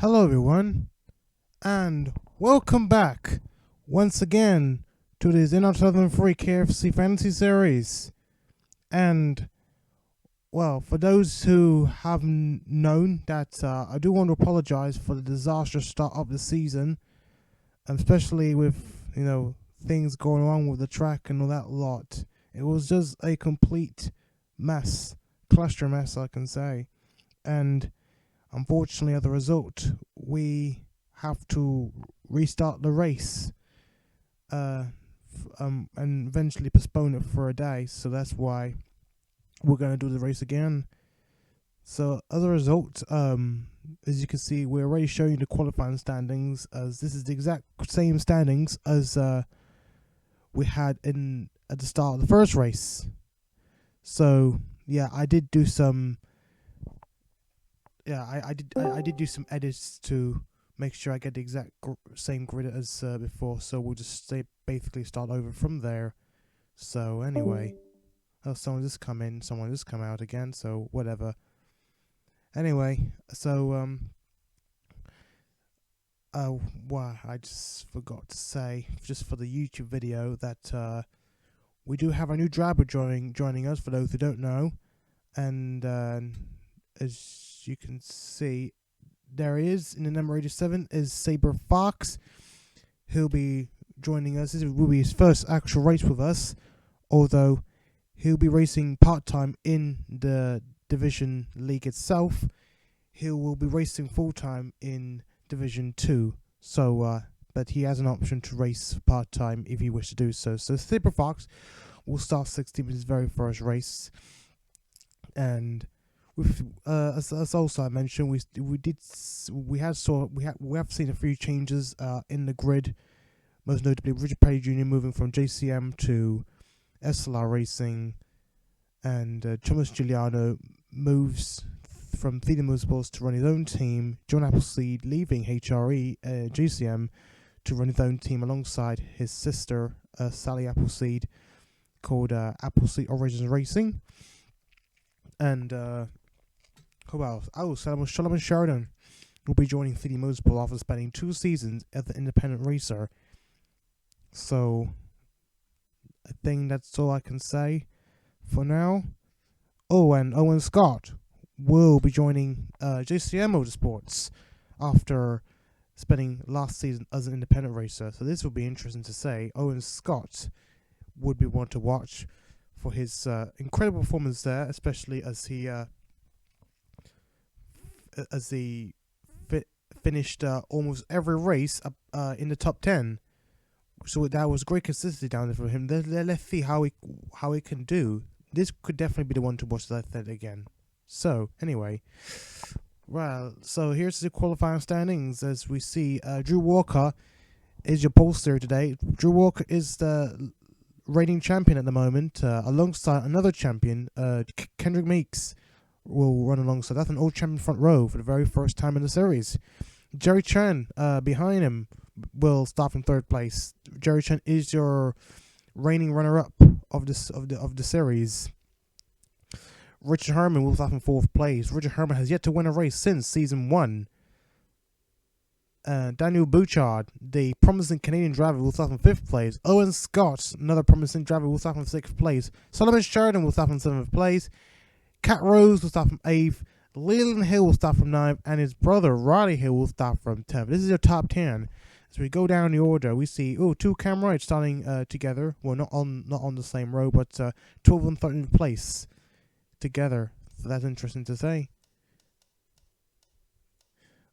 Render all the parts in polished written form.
Hello, everyone, and welcome back once again to this NR2003 KFC Fantasy Series. And, well, for those who haven't known that, I do want to apologize for the disastrous start of the season, especially with, things going on with the track and all that lot. It was just a complete mess, cluster mess, I can say. And unfortunately, as a result, we have to restart the race and eventually postpone it for a day. So that's why we're going to do the race again. So as a result, as you can see, we're already showing the qualifying standings, as this is the exact same standings as we had at the start of the first race. So yeah, I did do some. Yeah, I did do some edits to make sure I get the exact same grid as before. So we'll just basically start over from there. So anyway, someone just come in, someone just come out again. So whatever. Anyway, so I just forgot to say, just for the YouTube video, that we do have a new driver joining us. For those who don't know, and as you can see, there he is in the number 87 is Saber Fox. He'll be joining us. This will be his first actual race with us, although he'll be racing part-time in the Division League itself. He will be racing full-time in Division 2, so but he has an option to race part-time if he wishes to do so. So Saber Fox will start 16th in his very first race, and as also I mentioned, we have seen a few changes in the grid, most notably Ruben Jr. moving from JCM to SLR Racing, and Tomas Juliano moves from Theta Motorsports to run his own team. John Appleseed leaving HRE JCM to run his own team alongside his sister Sally Appleseed, called Appleseed Origins Racing, and who else? Oh, Sheridan will be joining Theta Motorsport after spending 2 seasons as an independent racer. So I think that's all I can say for now. Oh, and Owen Scott will be joining JCM Motorsports after spending last season as an independent racer. So this will be interesting to say. Owen Scott would be one to watch for his incredible performance there, especially as he finished almost every race in the top 10. So that was great consistency down there for him. Let's see how he can do. This could definitely be the one to watch, as I said again. So anyway, well, so here's the qualifying standings. As we see, Drew Walker is your pollster today. Drew Walker is the reigning champion at the moment, alongside another champion, Kendrick Meeks will run alongside. That's an old champion front row for the very first time in the series. Jerry Chen behind him will start from 3rd place. Jerry Chen is your reigning runner-up of the series. Richard Herman will start from 4th place. Richard Herman has yet to win a race since season 1. Daniel Bouchard, the promising Canadian driver, will start from 5th place. Owen Scott, another promising driver, will start from 6th place. Solomon Sheridan will start from 7th place. Cat Rose will start from 8th. Leland Hill will start from 9th. And his brother, Riley Hill, will start from 10th. This is your top 10. As we go down the order, we see, 2 Cam Wrights starting together. Well, not on the same row, but 12th and 13th place together. So that's interesting to say.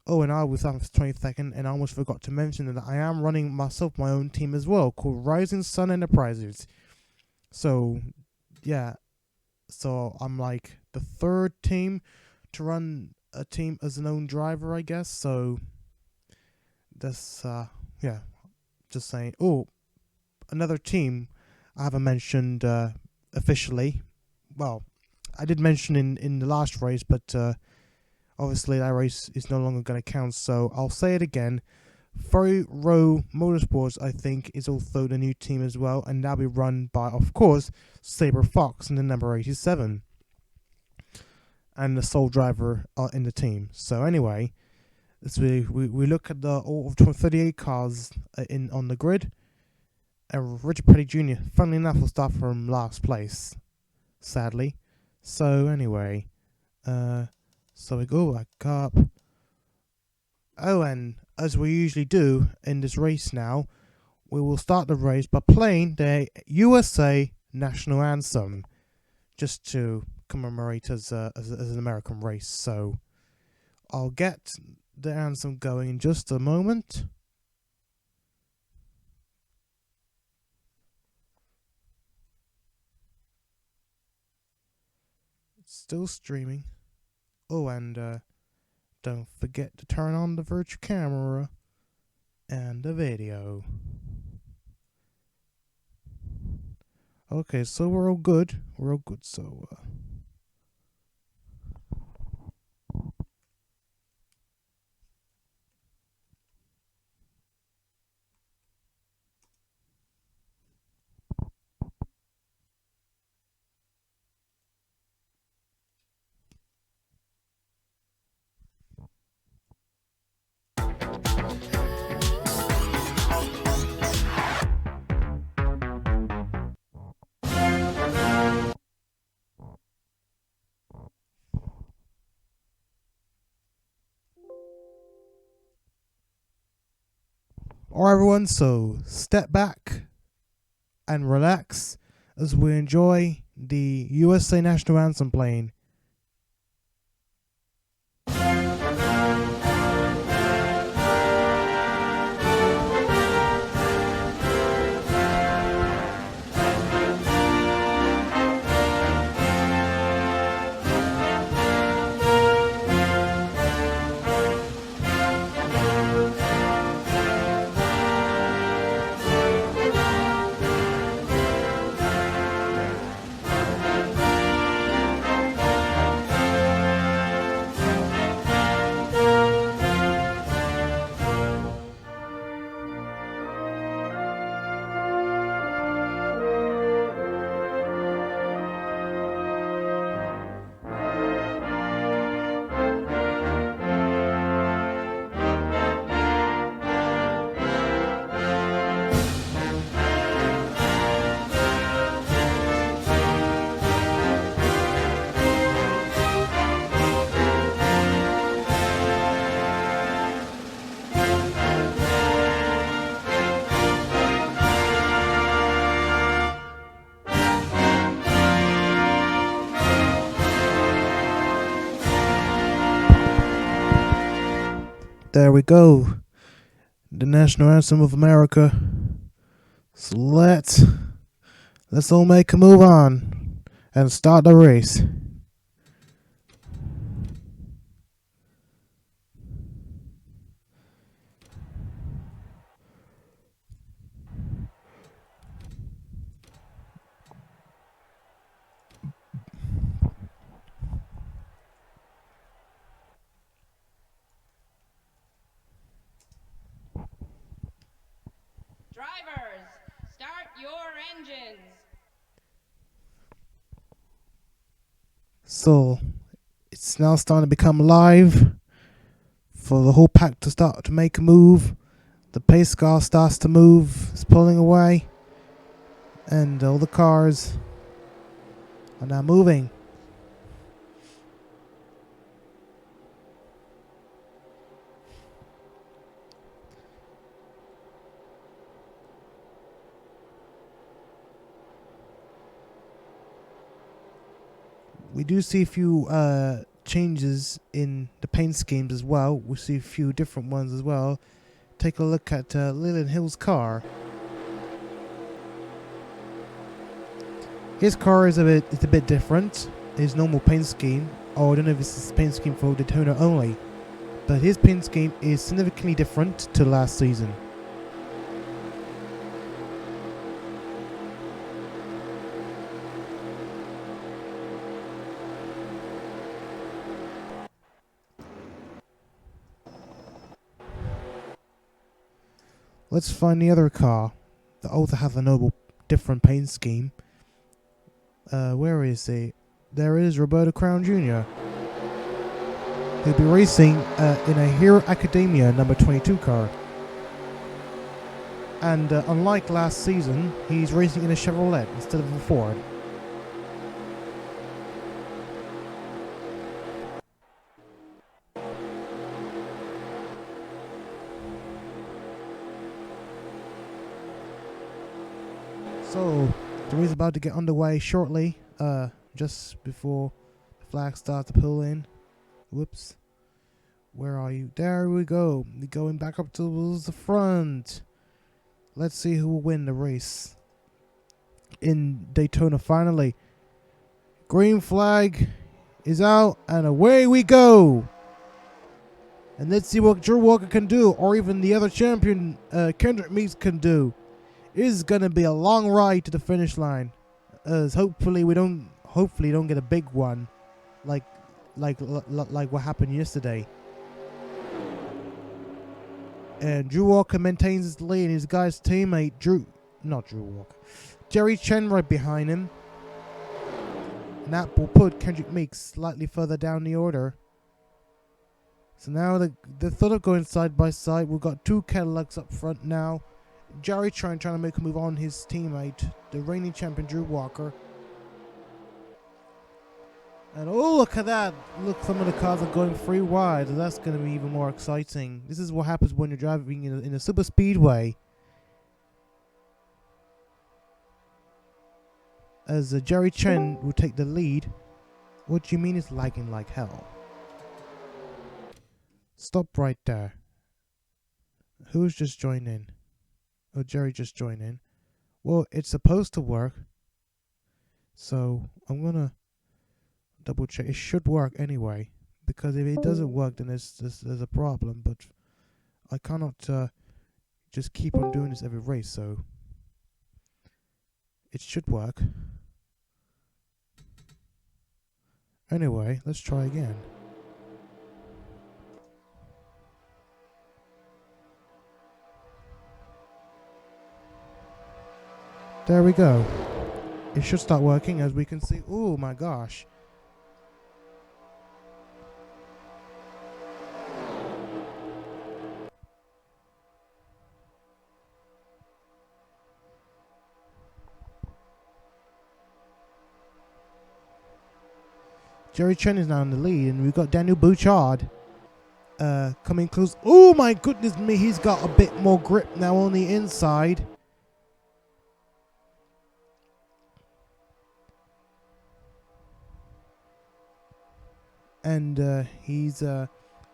Oh, and I was on 22nd, and I almost forgot to mention that I am running my own team as well, called Rising Sun Enterprises. So, yeah. So I'm like the 3rd team to run a team as an own driver, I guess. So that's yeah, just saying. Oh, another team I haven't mentioned officially. Well, I did mention in the last race, but obviously that race is no longer going to count. So I'll say it again. Furry Row Motorsports, I think, is also the new team as well, and that'll be run by, of course, Saber Fox in the number 87. and the sole driver in the team. So anyway, as we look at the all of 38 cars in on the grid. And Richard Petty Jr. funnily enough will start from last place, sadly. So anyway, so we go back up. Oh, and as we usually do in this race now, we will start the race by playing the USA national anthem, just to commemorate as an American race. So I'll get the anthem going in just a moment. It's still streaming. Oh, and don't forget to turn on the virtual camera and the video. Okay, so we're all good. We're all good, so alright everyone, so step back and relax as we enjoy the USA national anthem playing. There we go. The national anthem of America. So let's all make a move on and start the race. Drivers, start your engines. So it's now starting to become live for the whole pack to start to make a move. The pace car starts to move, it's pulling away, and all the cars are now moving. We do see a few changes in the paint schemes as well. We see a few different ones as well. Take a look at Leland Hill's car. His car is a bit different. His normal paint scheme. Oh, I don't know if this is paint scheme for Daytona only, but his paint scheme is significantly different to last season. Let's find the other car that also has a noble different paint scheme. Where is he? There is Roberto Crown Jr. He'll be racing in a Hero Academia number 22 car. And unlike last season, he's racing in a Chevrolet instead of a Ford. So, the race is about to get underway shortly, just before the flag starts to pull in. Whoops. Where are you? There we go. Going back up towards the front. Let's see who will win the race in Daytona finally. Green flag is out and away we go. And let's see what Drew Walker can do, or even the other champion, Kendrick Meeks, can do. It is gonna be a long ride to the finish line, as hopefully don't get a big one, like what happened yesterday. And Drew Walker maintains his lead, and his guy's teammate Jerry Chen right behind him. And that will put Kendrick Meeks slightly further down the order. So now the thought of going side by side. We've got two Cadillacs up front now. Jerry trying to make a move on his teammate, the reigning champion Drew Walker. And oh, look at that. Look, some of the cars are going 3 wide. So that's going to be even more exciting. This is what happens when you're driving in a super speedway. As Jerry Chen will take the lead. What do you mean it's lagging like hell? Stop right there. Who's just joined in? Oh, Jerry just joined in. Well, it's supposed to work. So, I'm going to double check. It should work anyway. Because if it doesn't work, then there's a problem. But I cannot just keep on doing this every race. So, it should work. Anyway, let's try again. There we go. It should start working, as we can see. Oh my gosh. Jerry Chen is now in the lead, and we've got Daniel Bouchard coming close. Oh my goodness me, he's got a bit more grip now on the inside. And he's going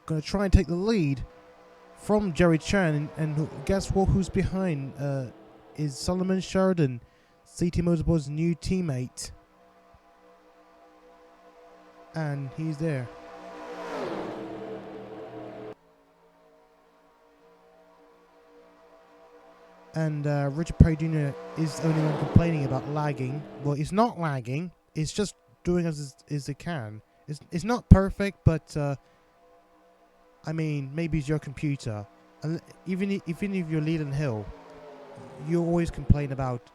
to try and take the lead from Jerry Chen. And guess what? Who's behind? Is Solomon Sheridan, CT Motorsports' new teammate. And he's there. And Richard Perry Jr. is the only one complaining about lagging. Well, it's not lagging. It's just doing as it can. It's not perfect, but I mean, maybe it's your computer. And even if you're Leland Hill, you always complain about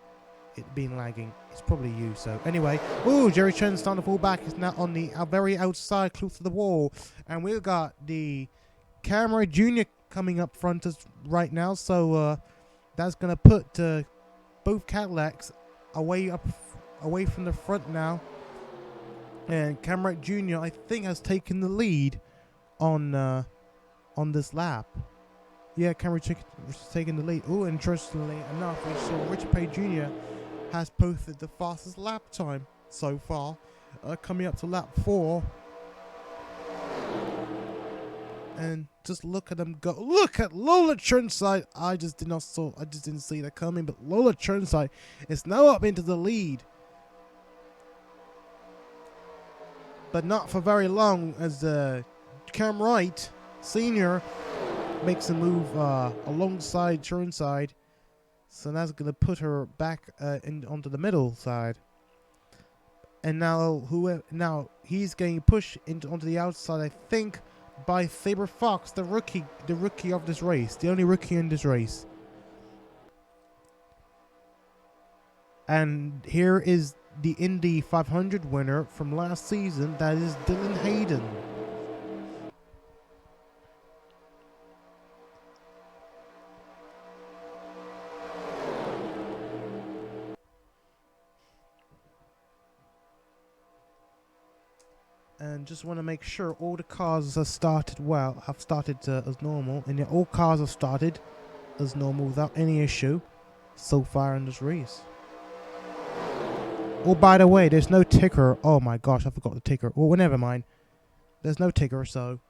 it being lagging. It's probably you. So anyway, oh, Jerry Chen's starting to fall back. It's now on the very outside, close to the wall, and we've got the Camry Jr. coming up front right now. So that's gonna put both Cadillacs away from the front now. And Wright Jr. I think has taken the lead on this lap. Yeah, Wright taking the lead. Oh, interestingly enough, we saw Richard Perry Jr. has posted the fastest lap time so far, coming up to lap 4. And just look at them go! Look at Lola Chirnside. I just didn't see that coming. But Lola Chirnside is now up into the lead. But not for very long, as Cam Wright Sr. makes a move alongside Chirnside. So that's going to put her back onto the middle side. And now he's getting pushed onto the outside, I think, by Saber Fox, the rookie of this race, the only rookie in this race. And here is the Indy 500 winner from last season. That is Dylan Hayden. And just want to make sure all the cars are started well, have started as normal, and all cars have started as normal without any issue so far in this race. Oh, by the way, there's no ticker. Oh my gosh, I forgot the ticker. Oh, well, never mind. There's no ticker, so.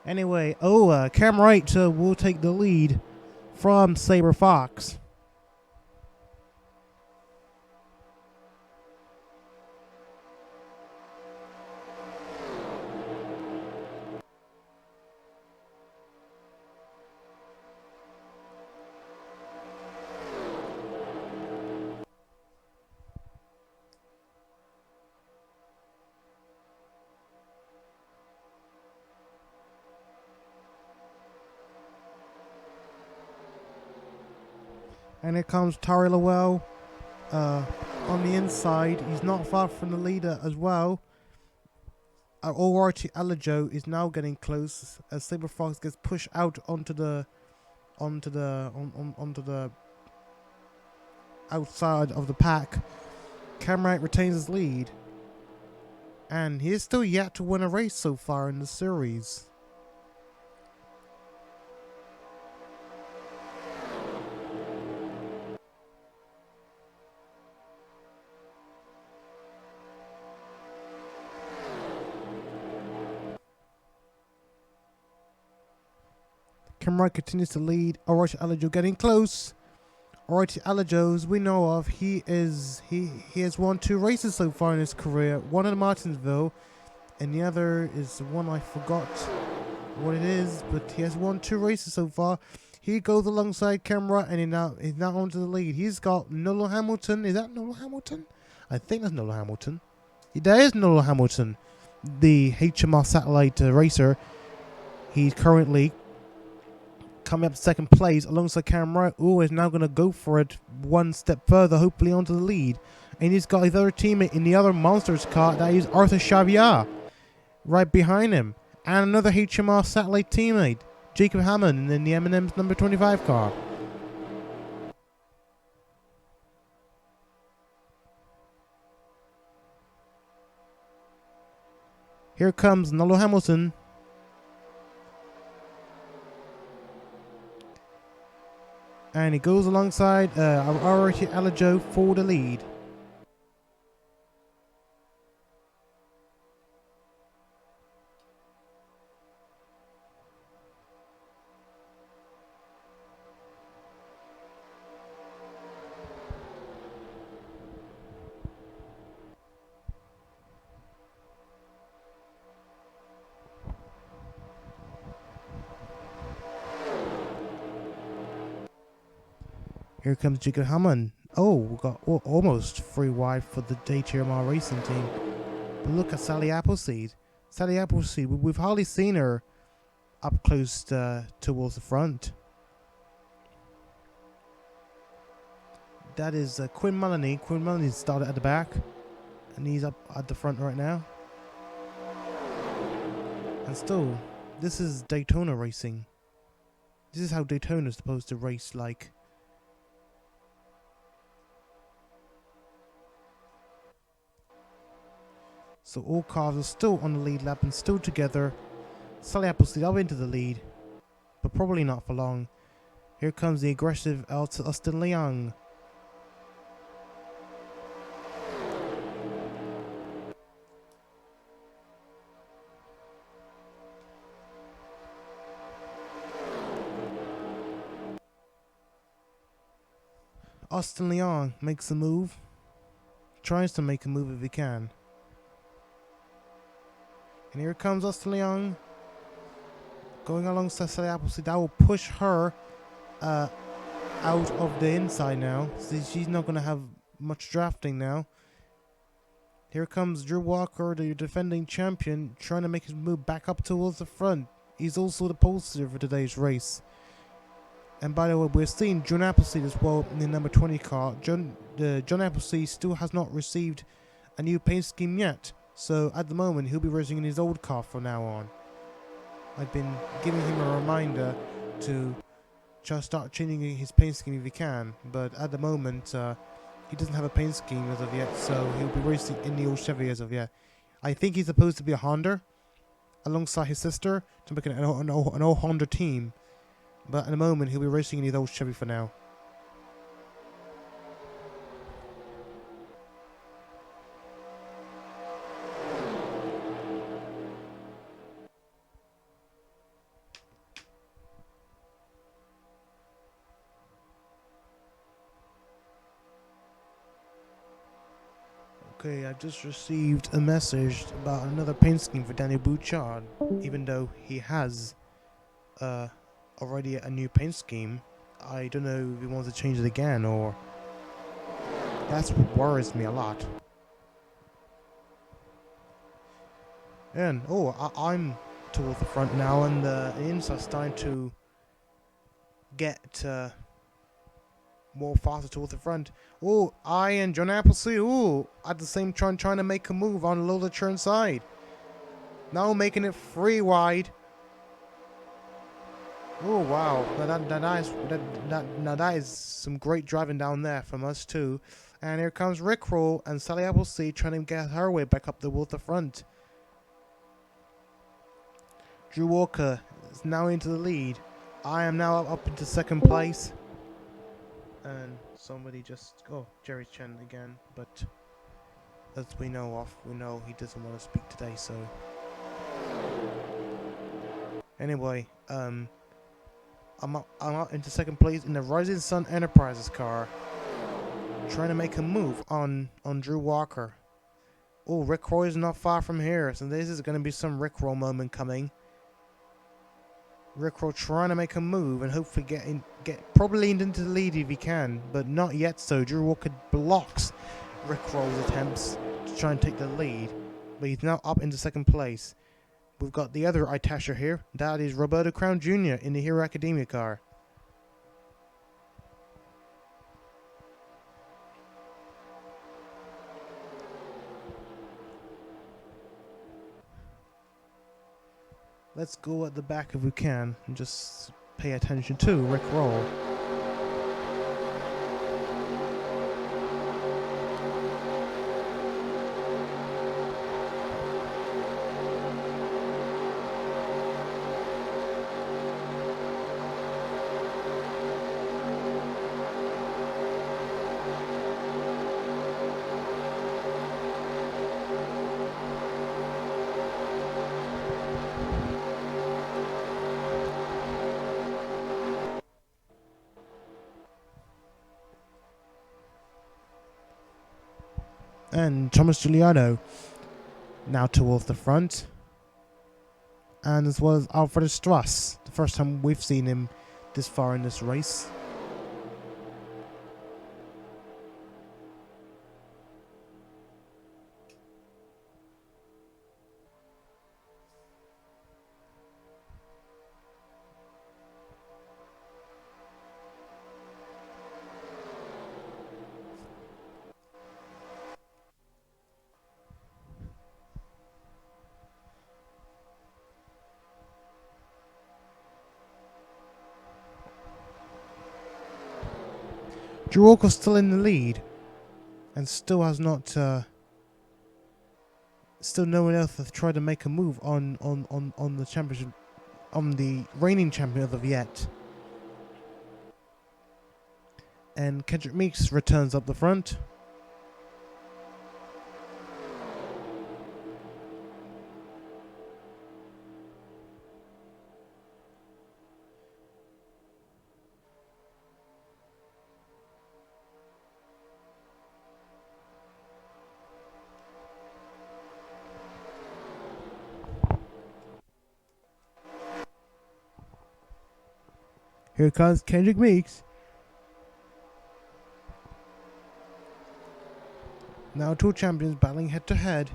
Anyway, Cam Wright will take the lead from Saber Fox. And here comes Tari Lowell on the inside. He's not far from the leader as well. Already Alejo is now getting close as Saber Fox gets pushed out onto the outside of the pack. Cam Wright retains his lead, and he is still yet to win a race so far in the series. Cam Wright continues to lead. Alright, Alejo getting close. Alright, Alejo, as we know of, he has won 2 races so far in his career. One in Martinsville, and the other is one I forgot what it is, but he has won 2 races so far. He goes alongside Cam Wright, and he's now onto the lead. He's got Lola Hamilton. Is that Lola Hamilton? I think that's Lola Hamilton. There is Lola Hamilton, the HMR satellite racer. He's currently coming up second place alongside Cam Wright, who is now going to go for it one step further, hopefully onto the lead. And he's got his other teammate in the other Monsters car, that is Arthur Xavier, right behind him. And another HMR satellite teammate, Jacob Hammond, in the M&M's number 25 car. Here comes Lola Hamilton. And he goes alongside already Alejo for the lead. Here comes Jacob Hammond. Oh, we got almost 3 wide for the Daytona racing team. But look at Sally Appleseed. Sally Appleseed, we've hardly seen her up close towards the front. That is Quinn Mullany. Quinn Mullany started at the back, and he's up at the front right now. And still, this is Daytona racing. This is how Daytona is supposed to race like. So all cars are still on the lead lap and still together. Sally Appleseed up into the lead, but probably not for long. Here comes the aggressive Austin Liang. Austin Liang makes a move. Tries to make a move if he can. And here comes Austin Liang going alongside Sally Appleseed. That will push her out of the inside now. So she's not going to have much drafting now. Here comes Drew Walker, the defending champion, trying to make his move back up towards the front. He's also the poster for today's race. And by the way, we're seeing John Appleseed as well in the number 20 car. John Appleseed still has not received a new paint scheme yet. So at the moment, he'll be racing in his old car from now on. I've been giving him a reminder to just start changing his paint scheme if he can. But at the moment, he doesn't have a paint scheme as of yet, so he'll be racing in the old Chevy as of yet. I think he's supposed to be a Honda alongside his sister to make an old Honda team. But at the moment, he'll be racing in his old Chevy for now. Okay, I just received a message about another paint scheme for Danny Bouchard, even though he has already a new paint scheme. I don't know if he wants to change it again, or that's what worries me a lot. And I'm towards the front now, and the inside's starting to get more faster towards the front. Oh, I and John Appleseed, at the same time trying to make a move on Lola Chirnside. Now making it 3 wide. Oh wow, now that is some great driving down there from us too. And here comes Rickroll and Sally Appleseed trying to get her way back up towards the front. Drew Walker is now into the lead. I am now up into second place. And somebody just... Oh, Jerry Chen again. But as we know he doesn't want to speak today, so... Anyway, I'm up into second place in the Rising Sun Enterprises car. Trying to make a move on Drew Walker. Oh, Rick Roy is not far from here, so this is going to be some Rick Roll moment coming. Rickroll trying to make a move and hopefully get probably into the lead if he can, but not yet so. Drew Walker blocks Rickroll's attempts to try and take the lead, but he's now up into second place. We've got the other Itasha here. That is Roberto Crown Jr. in the Hero Academia car. Let's go at the back if we can and just pay attention to Rick Roll. And Tomas Juliano now towards the front, and as well as Albrecht Strauss, the first time we've seen him this far in this race. Drew Walker's still in the lead, and still has not, still no one else has tried to make a move on the championship, on the reigning champion as of yet. And Kendrick Meeks returns up the front. Here comes Kendrick Meeks. Now two champions battling head to head.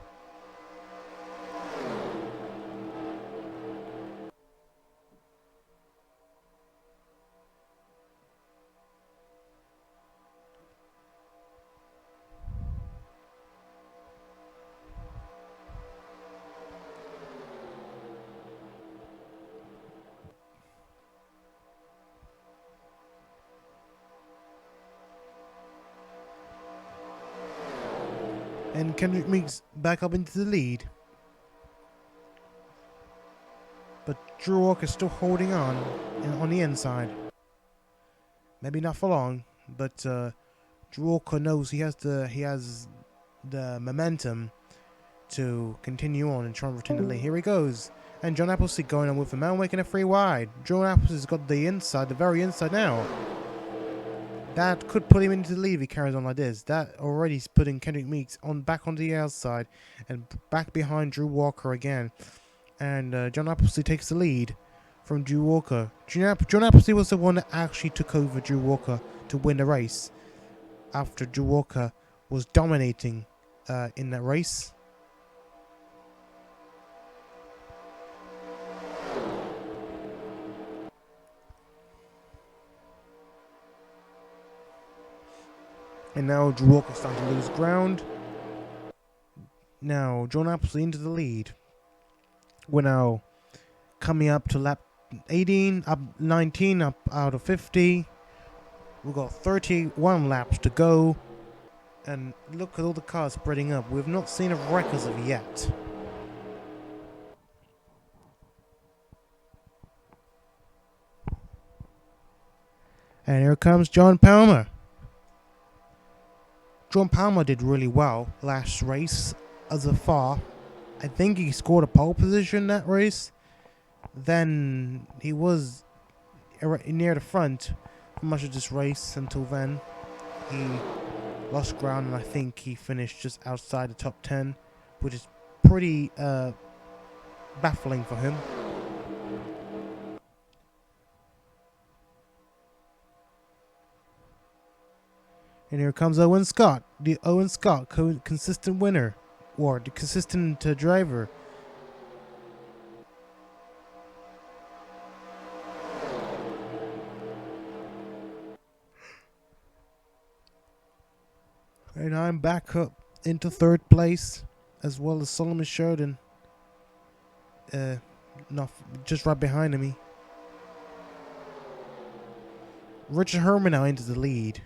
And Kendrick Meeks back up into the lead. But Drew Walker's still holding on the inside. Maybe not for long, but Drew Walker knows he has the momentum to continue on and try and retain the lead. Here he goes. And John Appleseed going on with him and making a 3 wide. John Appleseed's got the inside, the very inside now. That could put him into the lead if he carries on like this. That already is putting Kendrick Meeks back on the outside and back behind Drew Walker again. And John Appleseed takes the lead from Drew Walker. John Appleseed was the one that actually took over Drew Walker to win the race after Drew Walker was dominating in that race. And now Drew Walker's starting to lose ground. Now John Appleseed into the lead. We're now coming up to lap 18, up 19, up out of 50. We've got 31 laps to go. And look at all the cars spreading up. We've not seen a wreck as of yet. And here comes John Palmer. John Palmer did really well last race as of far. I think he scored a pole position that race. Then he was near the front for much of this race until then. He lost ground and I think he finished just outside the top 10, which is pretty baffling for him. And here comes Owen Scott, the Owen Scott consistent winner, or the consistent driver. And I'm back up into 3rd place, as well as Solomon Sheridan. Not just right behind me. Richard Herman now into the lead.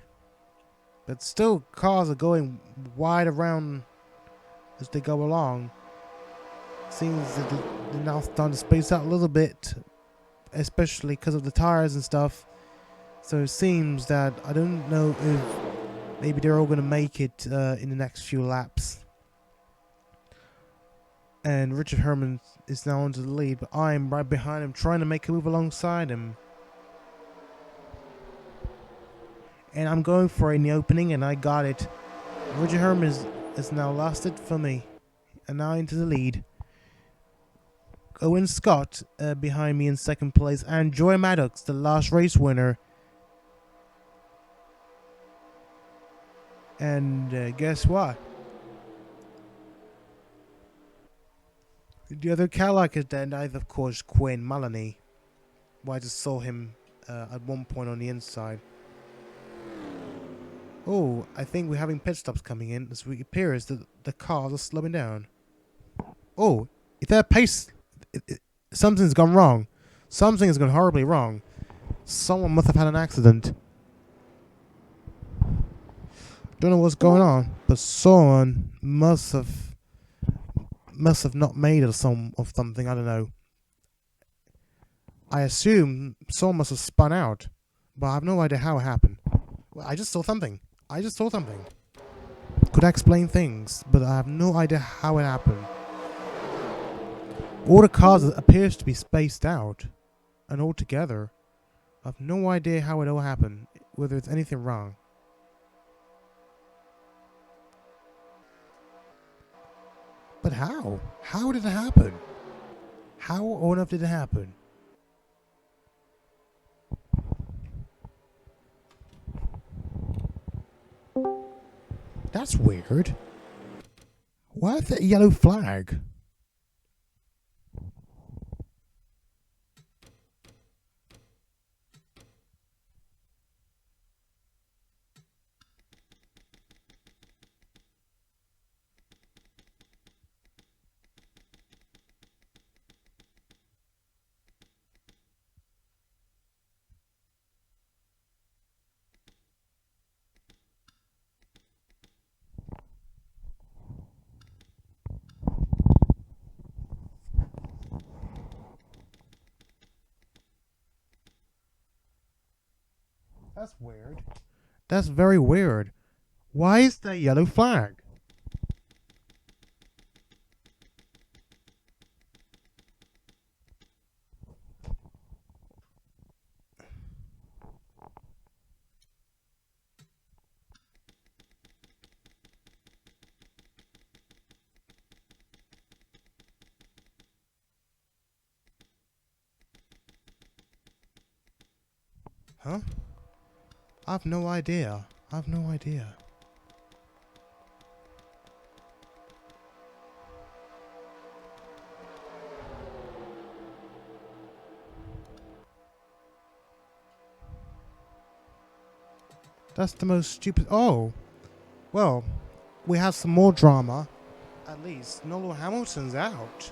But still, cars are going wide around as they go along. Seems that they're now starting to space out a little bit, especially because of the tires and stuff. So it seems that I don't know if maybe they're all going to make it in the next few laps. And Richard Herman is now onto the lead, but I'm right behind him, trying to make a move alongside him. And I'm going for it in the opening, and I got it. Richard Herman has now lost it for me, and now into the lead. Owen Scott behind me in 2nd place, and Joy Maddox, the last race winner. And guess what? The other Cadillac is dead, and of course Quinn Mullany. Well, I just saw him at one point on the inside. Oh, I think we're having pit stops coming in. It appears that the cars are slowing down. Oh, if that pace... something's gone wrong. Something has gone horribly wrong. Someone must have had an accident. Don't know what's going on, but someone must have not made it of something. I don't know. I assume someone must have spun out, but I have no idea how it happened. Well, I just saw something. Could explain things, but I have no idea how it happened. All the cars appears to be spaced out and all together. I have no idea how it all happened, whether it's anything wrong. But how? How did it happen? How on earth did it happen? That's weird. Why is that yellow flag? That's weird. That's very weird. Why is there a yellow flag? Huh? I've no idea. I've no idea. That's the most stupid. Oh, well, we have some more drama. At least Lola Hamilton's out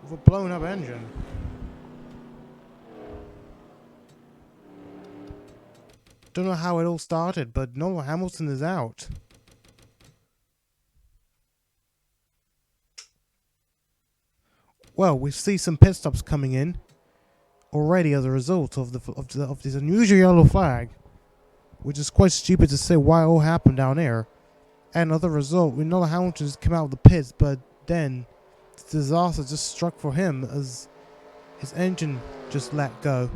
with a blown up engine. Don't know how it all started, but Lola Hamilton is out. Well, we see some pit stops coming in already as a result of this unusual yellow flag, which is quite stupid to say why it all happened down there. And as a result, we know Hamilton just came out of the pits, but then the disaster just struck for him as his engine just let go,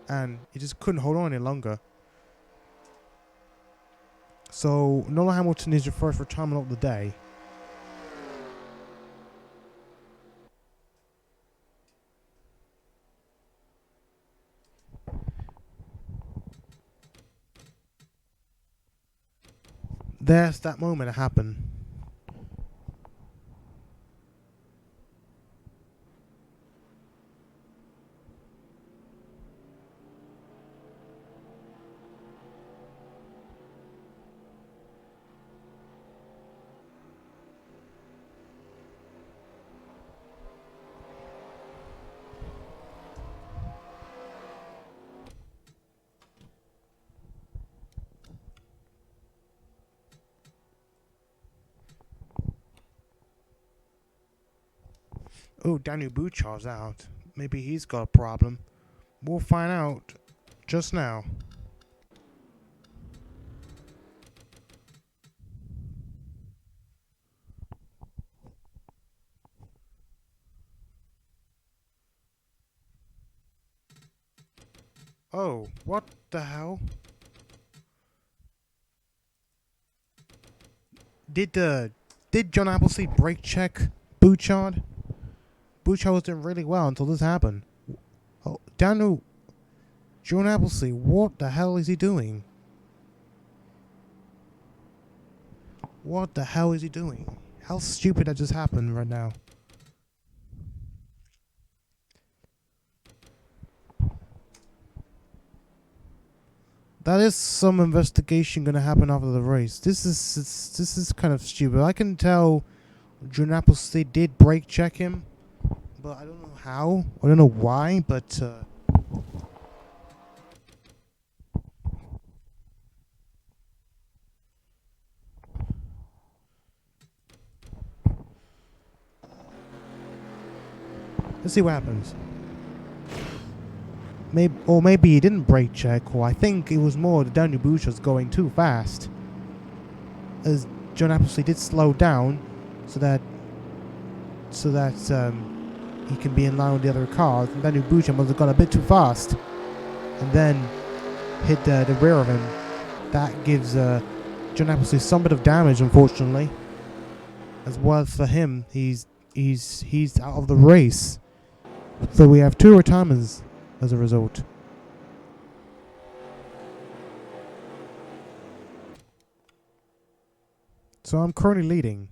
and he just couldn't hold on any longer. So Lola Hamilton is your first retirement of the day. There's that moment that happened. Oh, Daniel Bouchard's out. Maybe he's got a problem. We'll find out just now. Oh, what the hell? Did John Appleseed brake check Bouchard? Bouchard was doing really well until this happened. Oh, Daniel, John Appleseed, what the hell is he doing? What the hell is he doing? How stupid that just happened right now. That is some investigation gonna happen after the race. This is kind of stupid. I can tell John Appleseed did brake check him, but I don't know how. I don't know why, but let's see what happens. Maybe he didn't brake check, or I think it was more that Daniel Bush was going too fast, as John Appleseed did slow down so that he can be in line with the other cars. And Daniel Bush must have gone a bit too fast, and then hit the rear of him. That gives John Appleseed some bit of damage, unfortunately. As well as for him, he's out of the race. So we have 2 retirements as a result. So I'm currently leading.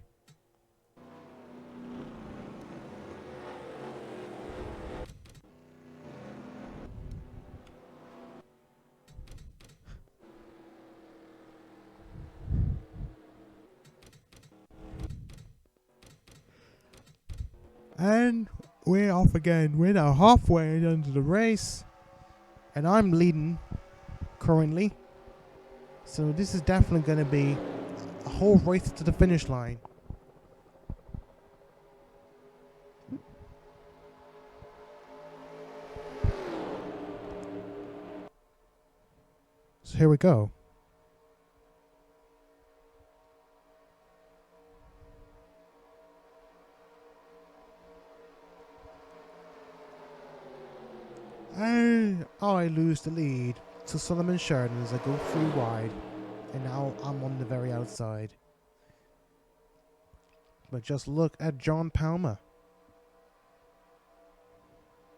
And we're off again. We're now halfway into the race, and I'm leading currently. So this is definitely going to be a whole race to the finish line. So here we go. And I lose the lead to Solomon Sheridan as I go 3 wide. And now I'm on the very outside. But just look at John Palmer.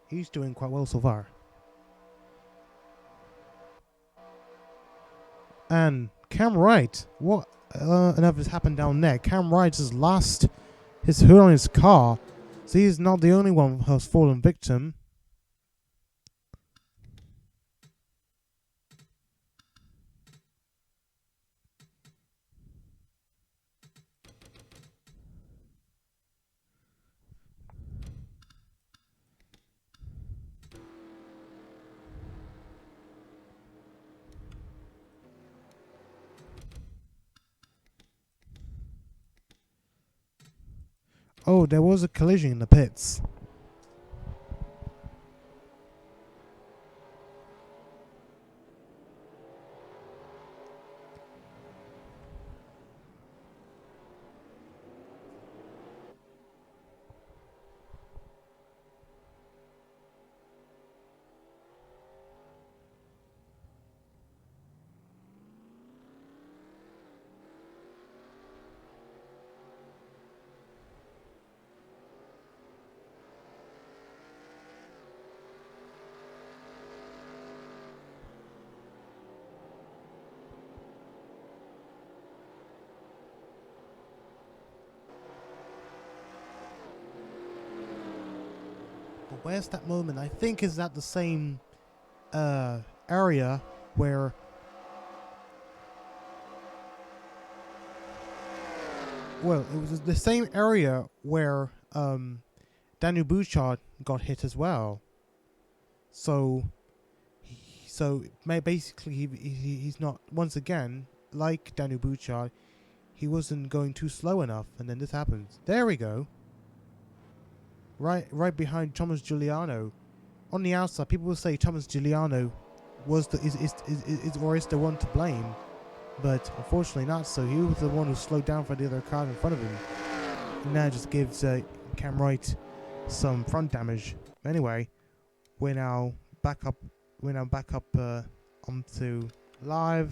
He's doing quite well so far. And Cam Wright, what enough has happened down there. Cam Wright has lost his hood on his car, so he's not the only one who has fallen victim. Oh, there was a collision in the pits. But where's that moment? I think is that the same area where well, it was the same area where Daniel Bouchard got hit as well. So basically he's not, once again, like Daniel Bouchard, he wasn't going too slow enough, and then this happens. There we go. Right behind Tomas Juliano. On the outside, people will say Tomas Juliano was is the one to blame, but unfortunately not so. He was the one who slowed down for the other car in front of him, and that just gives Cam Wright some front damage. Anyway, we're now back up onto live.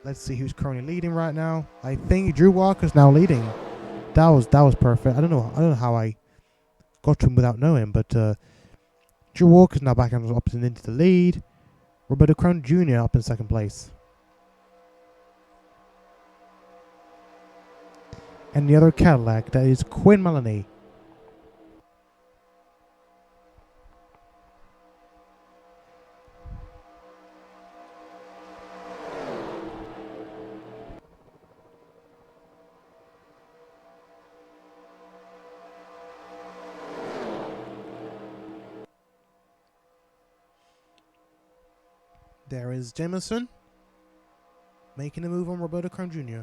Let's see who's currently leading right now. I think Drew Walker's now leading. That was perfect. I don't know how I got to him without knowing, but Drew Walker's now back up into the lead. Roberto Crown Jr. up in second place. And the other Cadillac, that is Quinn Melanie. There is Jameson making a move on Roberto Crown Jr.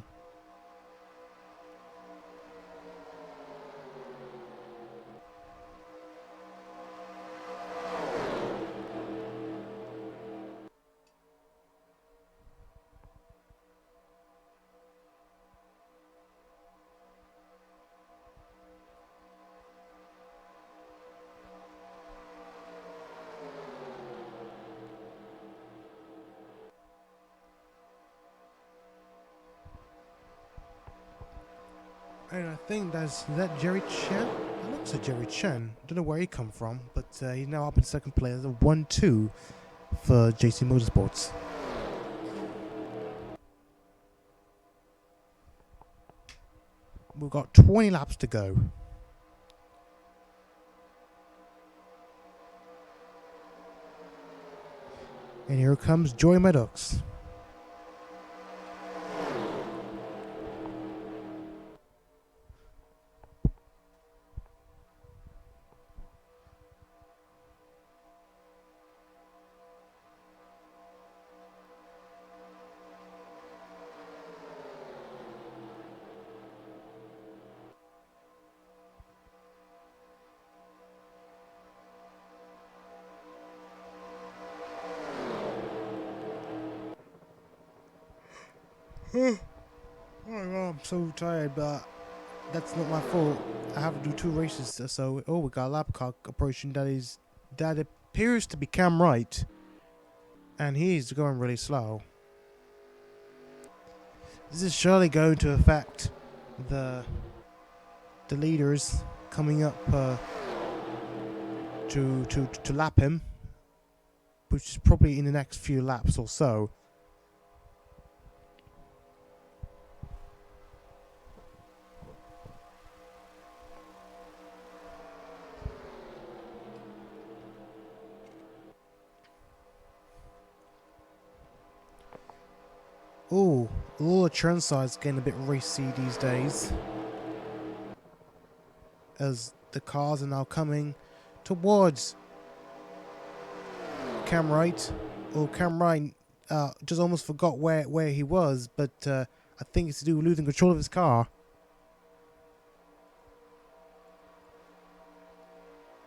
And I think is that Jerry Chen? That looks like Jerry Chen. Don't know where he come from, but he's now up in second place. There's a 1-2 for JC Motorsports. We've got 20 laps to go. And here comes Joy Maddox. Oh, I'm so tired, but that's not my fault. I have to do 2 races, so we got a lap car approaching that appears to be Cam Wright, and he's going really slow. This is surely going to affect the leaders coming up to lap him, which is probably in the next few laps or so. Oh, Lola Chirnside's getting a bit racy these days, as the cars are now coming towards Cam Wright. Oh, Cam Wright just almost forgot where he was, but I think it's to do with losing control of his car.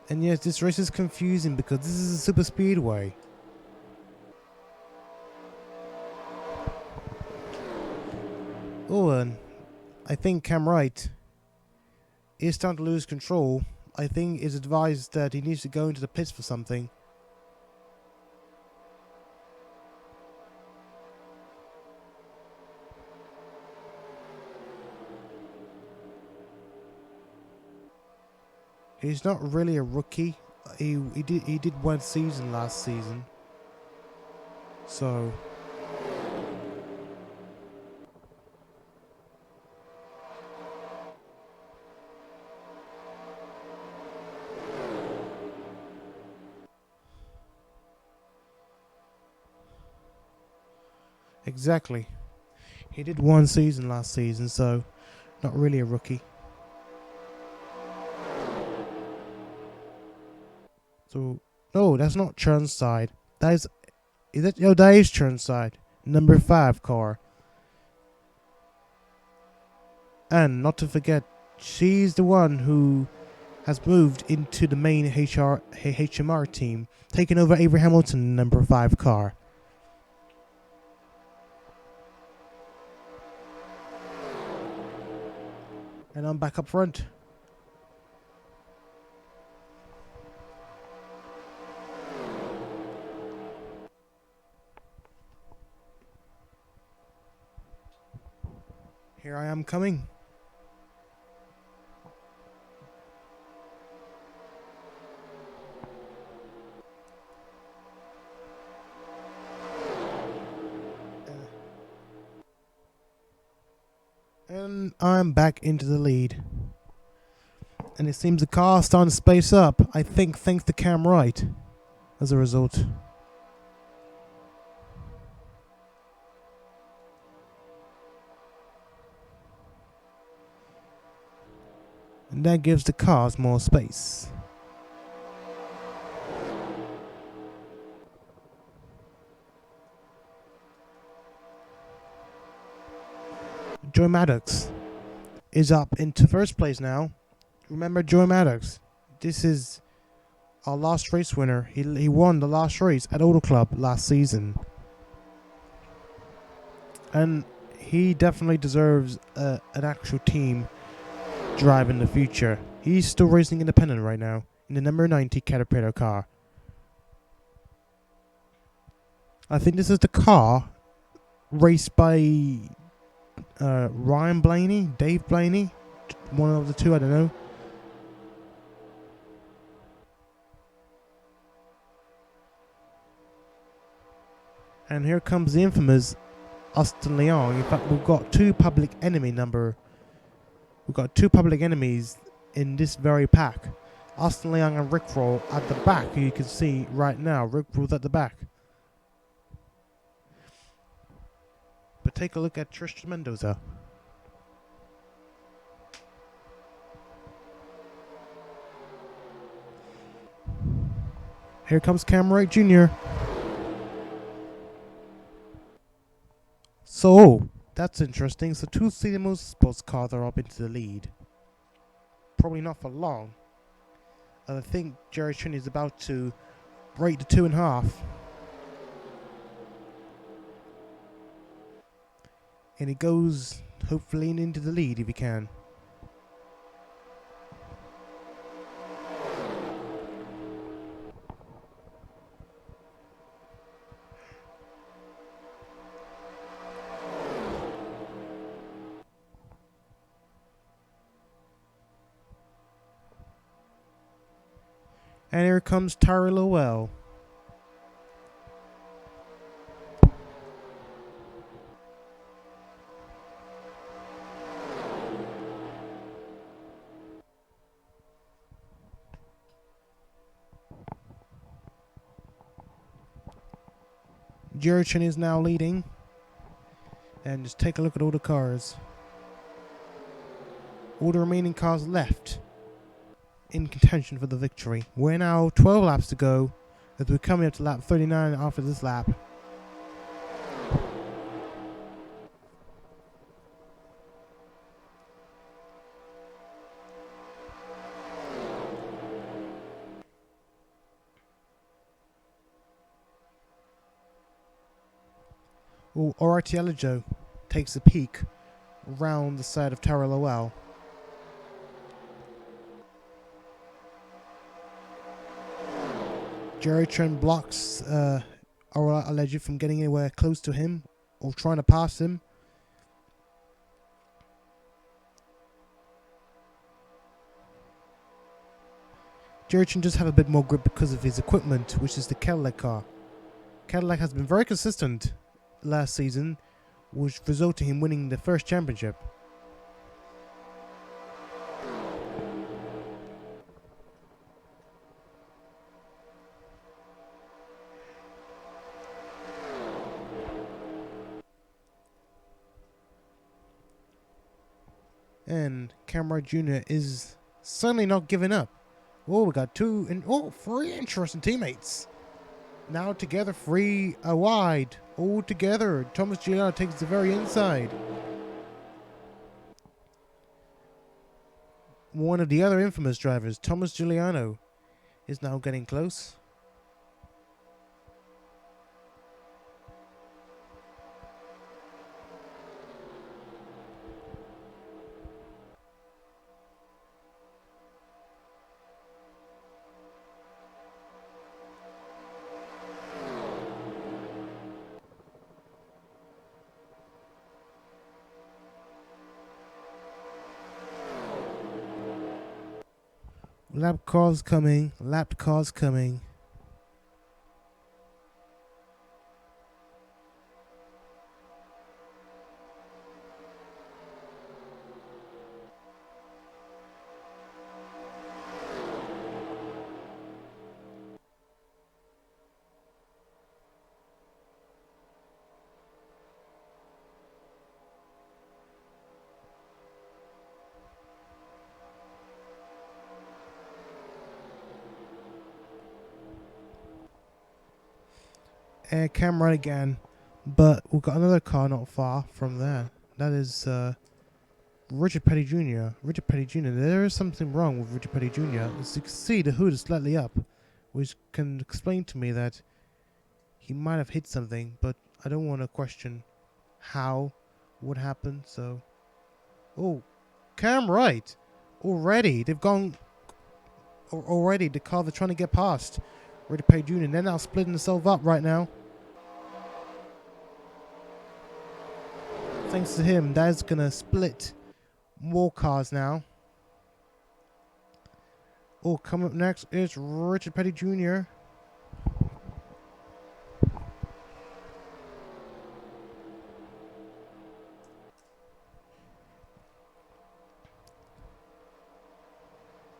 And yes, this race is confusing because this is a super speedway. Oh, and I think Cam Wright is starting to lose control. I think it's advised that he needs to go into the pits for something. He's not really a rookie. He did 1 season last season. So exactly. He did 1 season last season, so not really a rookie. So no, that's not Chirnside. That is that? Oh, that is Chirnside, number 5 car. And not to forget, she's the one who has moved into the main HMR team, taking over Avery Hamilton, number 5 car. And I'm back up front. Here I am coming. And I'm back into the lead. And it seems the car's starting to space up. I think thanks to Cam Wright as a result. And that gives the cars more space. Joy Maddox is up into first place now. Remember Joy Maddox. This is our last race winner. He won the last race at Auto Club last season. And he definitely deserves an actual team drive in the future. He's still racing independent right now in the number 90 Caterpillar car. I think this is the car raced by Ryan Blaney, Dave Blaney, one of the two, I don't know. And here comes the infamous Austin Liang. In fact, we've got two public enemies in this very pack. Austin Liang and Rick Roll at the back, who you can see right now. Rick Roll's at the back. But take a look at Tristan Mendoza. Here comes Cam Wright Jr. So, that's interesting. So, 2 City Motorsports cars are up into the lead. Probably not for long. I think Jerry Chen is about to break the 2.5. And he goes hopefully into the lead if he can. And here comes Tari Lowell. Chen is now leading. And just take a look at all the cars. All the remaining cars left in contention for the victory. We're now 12 laps to go, as we're coming up to lap 39 after this lap. Oh, alright, Alejo takes a peek around the side of Tari Lowell. Chen blocks Alejo from getting anywhere close to him or trying to pass him. Chen does have a bit more grip because of his equipment, which is the Cadillac car. Cadillac has been very consistent last season, which resulted in him winning the first championship. And Wright Jr. is certainly not giving up. Oh, we got three interesting teammates. Now together, three wide. All together. Tomas Juliano takes the very inside. One of the other infamous drivers, Tomas Juliano, is now getting close. Lap cars coming. Camera again, but we've got another car not far from there. That is Richard Petty Jr. There is something wrong with Richard Petty Jr. As you can see, the hood is slightly up, which can explain to me that he might have hit something, but I don't want to question what happened. So, oh, Right. Already, they've gone. Already, the car they're trying to get past. Richard Petty Jr. They're now splitting themselves up right now. Thanks to him, that is going to split more cars now. Oh, coming up next is Richard Petty Jr.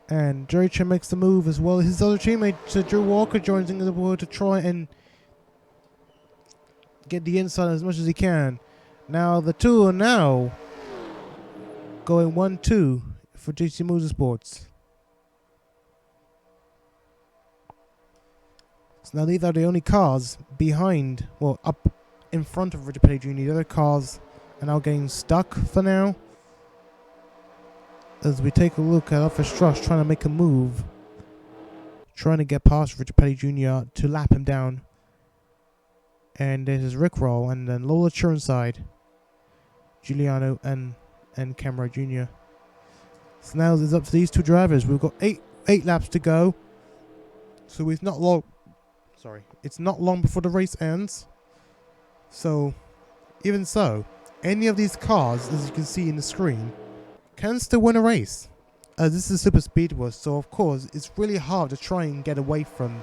And Chen makes the move as well. His other teammate, Drew Walker, joins in as well to try and get the inside as much as he can. Now, the two are now going 1-2 for GC Motorsports. So now these are the only cars behind, well, up in front of Richard Petty Jr. The other cars are now getting stuck for now. As we take a look at Albrecht Strauss trying to make a move, trying to get past Richard Petty Jr. to lap him down. And there's his Rickroll, and then Lola Chirnside Juliano and Camaro Jr. So now it's up to these two drivers. We've got eight laps to go. So it's not long. Sorry, it's not long before the race ends. So, even so, any of these cars, as you can see in the screen, can still win a race. This is super speedway, so of course it's really hard to try and get away from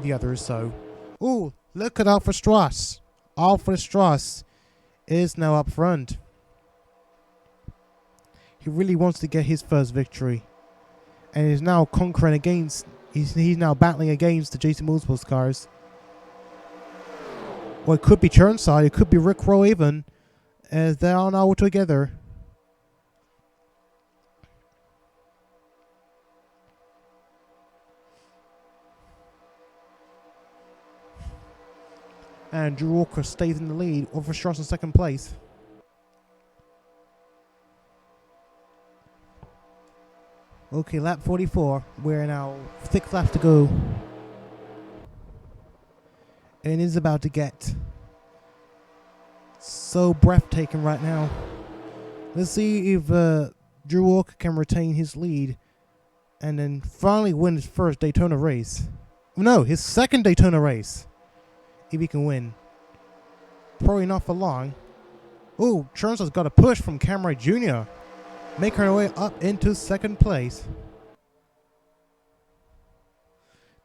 the others. So, oh, look at Albrecht Strauss. Albrecht Strauss is now up front. He really wants to get his first victory, and is now conquering against. He's now battling against the Jason Motorsports cars. Well, it could be Chirnside, it could be Rick Rowe even, as they are now together. And Drew Walker stays in the lead, over Strauss in second place. Okay, lap 44. We're now 6 laps to go. And it is about to get so breathtaking right now. Let's see if Drew Walker can retain his lead and then finally win his first Daytona race. No, his second Daytona race. If he can win. Probably not for long. Oh, Chirnside's got a push from Camaro Jr. Making her way up into second place.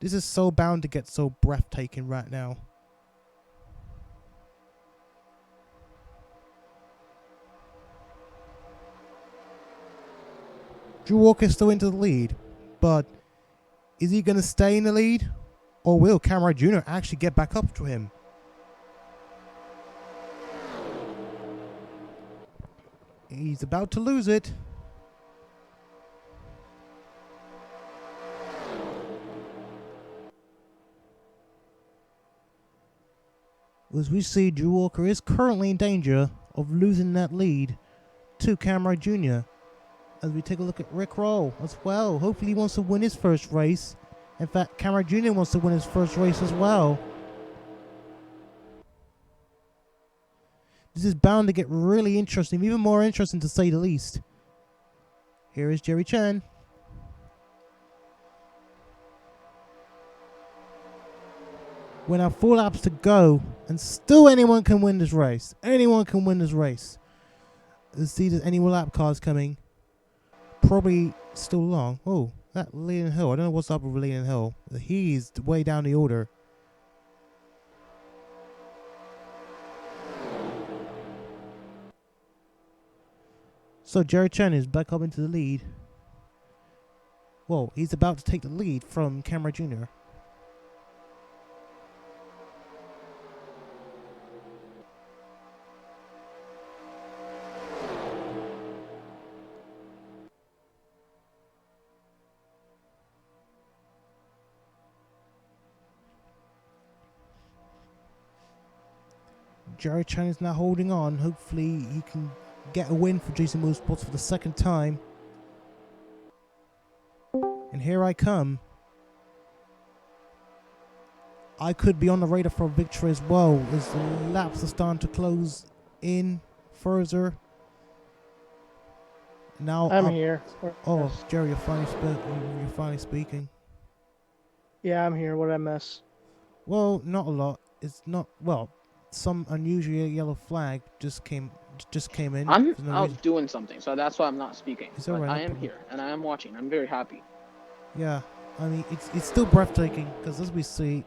This is so bound to get so breathtaking right now. Drew Walker is still into the lead, but is he going to stay in the lead? Or will Camaro Jr. actually get back up to him? He's about to lose it. As we see, Drew Walker is currently in danger of losing that lead to Camaro Jr. As we take a look at Rick Rowe as well. Hopefully he wants to win his first race. In fact, Camaro Jr. wants to win his first race as well. This is bound to get really interesting, even more interesting to say the least. Here is Jerry Chen. We're now 4 laps to go, and still anyone can win this race. Anyone can win this race. Let's see, there's any more lap cars coming. Probably still long. Oh, that Liang Hill. I don't know what's up with Liang Hill. He's way down the order. So Jerry Chen is back up into the lead. Whoa, he's about to take the lead from Camaro Jr. Jerry Chen is now holding on. Hopefully he can get a win for Jason Motorsports for the second time. And here I come. I could be on the radar for a victory as well, as the laps are starting to close in further. Now I'm here. Oh, Jerry, you're finally speaking. Yeah, I'm here. What did I miss? Well, not a lot. It's not, well, some unusual yellow flag just came in. I'm out doing something, so that's why I'm not speaking. But right, I am here, and I am watching. I'm very happy. Yeah, I mean, it's still breathtaking, because as we see,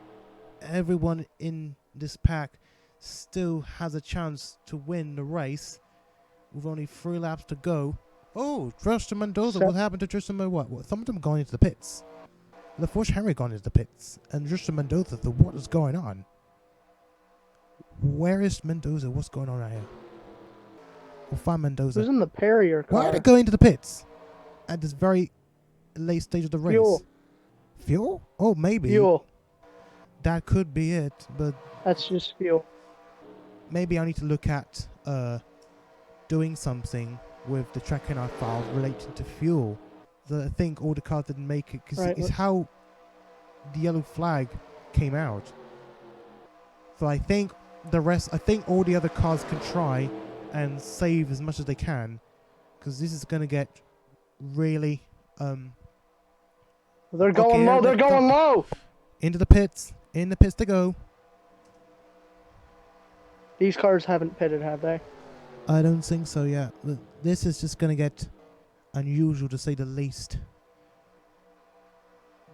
everyone in this pack still has a chance to win the race with only 3 laps to go. Oh, Tristan Mendoza. What happened to Tristan Mendoza? What? Some of them gone into the pits. LaForge Henry gone into the pits. And Tristan Mendoza, what is going on? Where is Mendoza? What's going on right here? We'll find Mendoza. Who's in the Perrier car? Why did it go into the pits at this very late stage of the race? Fuel. Fuel? Oh, maybe. Fuel. That could be it, but That's just fuel. maybe I need to look at doing something with the track NR file relating to fuel. So I think all the cars didn't make it, because it's how the yellow flag came out. So I think all the other cars can try and save as much as they can, because this is gonna get really They're going low. They're going low. into the pits. In the pits to go. These cars haven't pitted, have they? I don't think so yet. This is just gonna get unusual to say the least.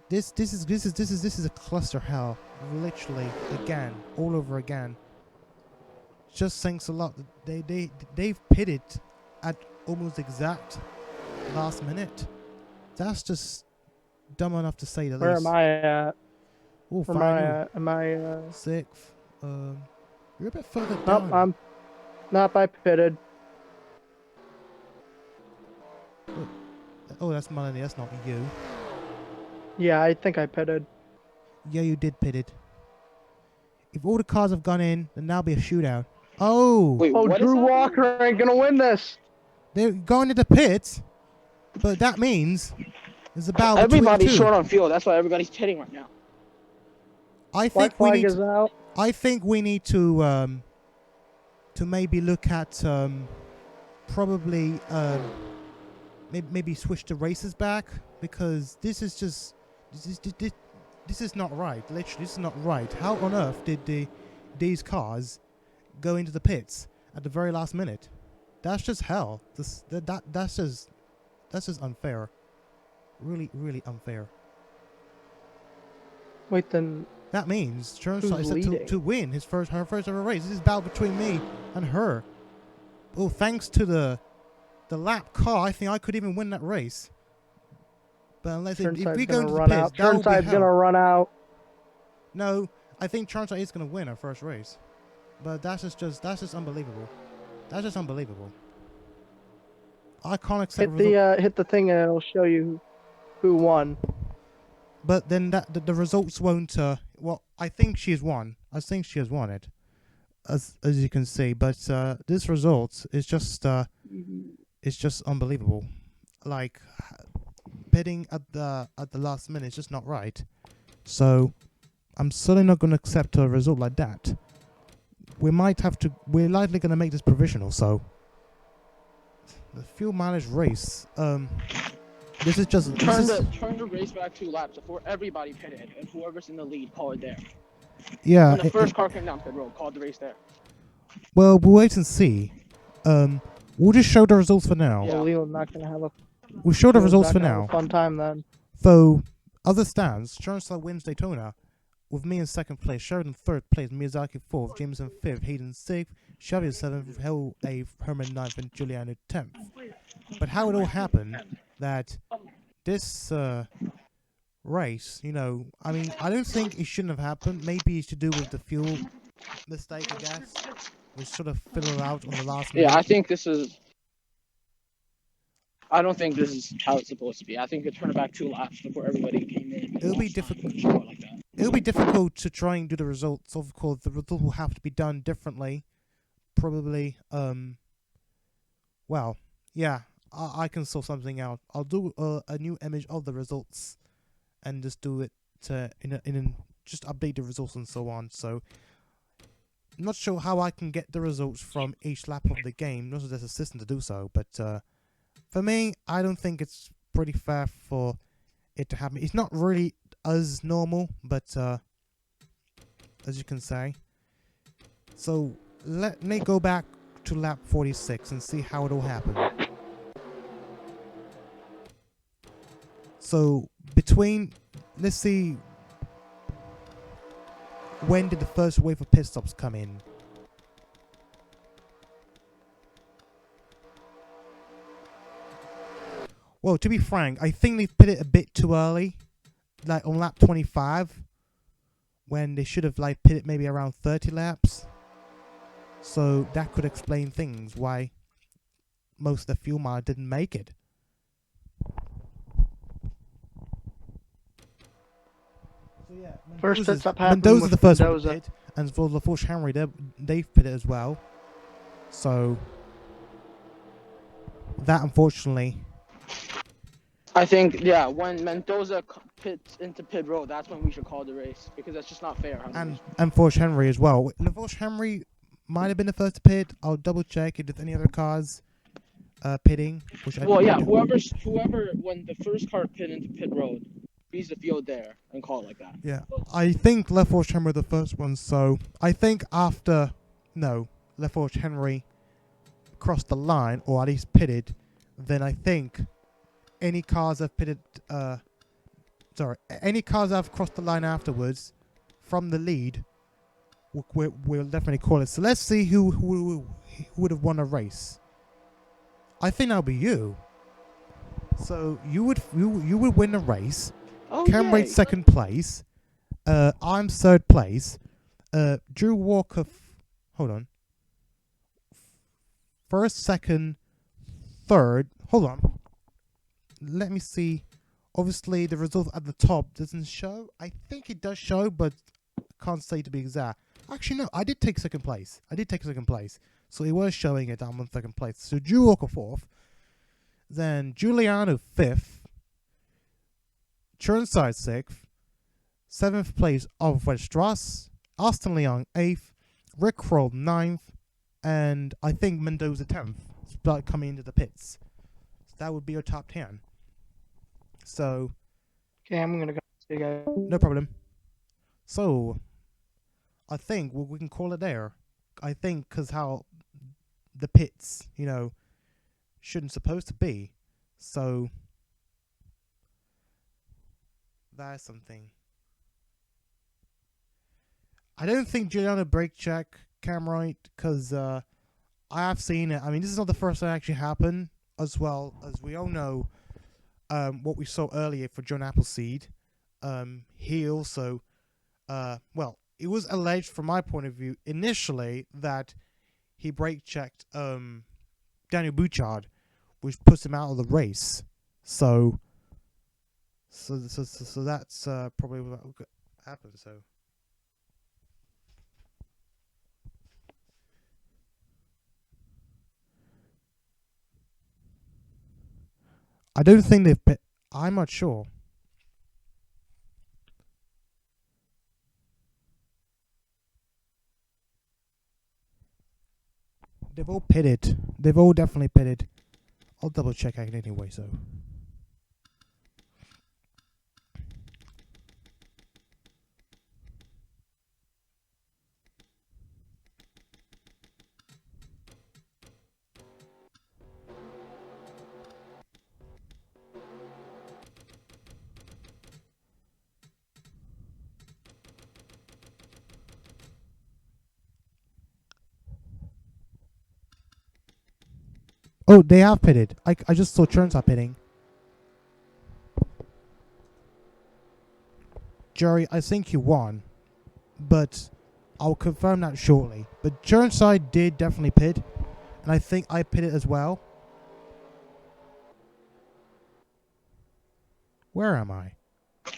This is a cluster hell, literally again, all over again. Just thanks a lot. They've pitted at almost exact last minute. That's just dumb enough to say the least. Where am I at? Oh, Where am I at? Am I sixth? You're a bit further nope, down. I pitted. Oh, that's Melanie. That's not you. Yeah, I think I pitted. Yeah, you did pitted. If all the cars have gone in, then that'll be a shootout. Oh! Wait, Oh, what Drew is Walker ain't gonna win this. They're going to the pits, but that means there's a battle between the Everybody's two. short on fuel. That's why everybody's pitting right now. I Black think we flag need. is out. I think we need to maybe look at probably maybe switch the races back, because this is just this is not right. Literally, this is not right. How on earth did these cars go into the pits at the very last minute? That's just hell. That's just unfair. Really, really unfair. Wait, then That means Chirnside is leading? to win her first ever race. This is a battle between me and her. Oh, thanks to the lap car, I think I could even win that race. But unless if we go into the pits, that will be Chirnside's hell. gonna run out. No, I think Chirnside is gonna win her first race. But that's just unbelievable. That's just unbelievable. I can't accept Hit the thing and it'll show you who won. But then the results won't. Well, I think she has won. I think she has won it, as you can see. But this result is just it's just unbelievable. Like pitting at the last minute is just not right. So I'm certainly not going to accept a result like that. We're likely going to make this provisional. So the fuel mileage race. This is just Turn the race back 2 laps before everybody pitted, and whoever's in the lead, call it there. yeah. When the first car came down pit road, call the race there. Well, we'll wait and see. We'll just show the results for now. Yeah. Well, Leland's not gonna have a. We'll show the Leland's results not for gonna have now. a fun time then. So, other stands, Chirnside wins Daytona with me in second place, Sheridan third place, Miyazaki fourth, Jameson fifth, Hayden sixth, Chevy seventh, Hell eighth, Herman ninth, and Juliano 10th. But how it all happened that this race, I mean, I don't think it shouldn't have happened. Maybe it's to do with the fuel mistake, I guess. We sort of fiddled out on the last minute. Yeah, I think this is. I don't think this is how it's supposed to be. I think you turn it back 2 laps before everybody came in. It'll be difficult. Like that. It'll be difficult to try and do the results. Of course, the result will have to be done differently. Probably, well, yeah, I can sort something out. I'll do a new image of the results and just do it just update the results and so on. So, I'm not sure how I can get the results from each lap of the game. Not as a system to do so, but for me, I don't think it's pretty fair for it to happen. It's not really as normal, but as you can say. So let me go back to lap 46 and see how it all happened. So let's see, when did the first wave of pit stops come in? Well, to be frank, I think they put it a bit too early, like on lap 25, when they should have put it maybe around 30 laps. So that could explain things why most of the fuel mile didn't make it. So yeah, First pit stop happened Mendoza's with the first one to Mendoza. pit, and for LaForge Henry, they've pitted as well. So that unfortunately. I think, yeah, when Mendoza pits into pit road, that's when we should call the race, because that's just not fair. And Forge Henry as well. LaForge Henry might have been the first to pit. I'll double check if there's any other cars pitting. Which Well, yeah, don't- whoever, when the first car pit into pit road, leaves the field there and call it like that. Yeah, I think LaForge Henry were the first ones. So I think after LaForge Henry crossed the line, or at least pitted, then I think any cars have pitted. Any cars that have crossed the line afterwards from the lead, we'll definitely call it. So let's see who would have won a race. I think that'll be you. So you would win a race. Oh, Cam yay. second place. I'm third place. Drew Walker. Hold on. First, second, third. Hold on. Let me see. Obviously, the result at the top doesn't show. I think it does show, but can't say to be exact. Actually, no. I did take second place. So it was showing it. I'm on second place. So Drew Walker fourth. Then Juliano fifth. Chirnside sixth. Seventh place Albrecht Strauss. Austin Liang eighth. Rick Kroll ninth. And I think Mendoza 10th. Start coming into the pits. So that would be your top 10. So. Okay, I'm gonna go. See you guys. No problem. So. I think we can call it there. I think because how the pits, shouldn't supposed to be. So. That is something. I don't think Juliano brake check Cam right, because I have seen it. I mean, this is not the first time it actually happened, as well as we all know what we saw earlier for John Appleseed. He also, it was alleged from my point of view initially that he brake checked Daniel Bouchard, which puts him out of the race. So that's probably what happened. So. I don't think they've pit. I'm not sure. They've all pitted. They've all definitely pitted. I'll double check it anyway, so. Oh, they have pitted. I just saw Chirnside pitting. Jerry, I think you won, but I'll confirm that shortly. But Chirnside did definitely pit, and I think I pitted as well. Where am I?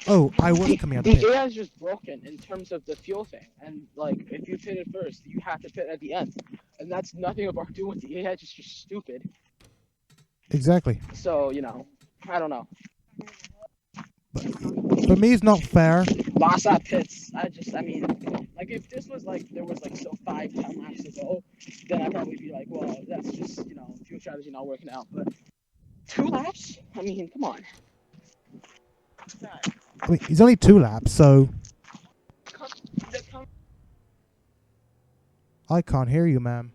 Oh, I was coming out the The pit. AI is just broken in terms of the fuel thing, and like if you pitted first, you have to pit at the end, and that's nothing of our doing with the AI. It's just stupid. Exactly. So I don't know. For me, it's not fair. Boss at pits. I mean, like if this was like there was like 5-10 laps to go, then I'd probably be like, well, that's just fuel strategy not working out. But 2 laps? I mean, come on. I mean, it's only 2 laps, so I can't hear you, ma'am.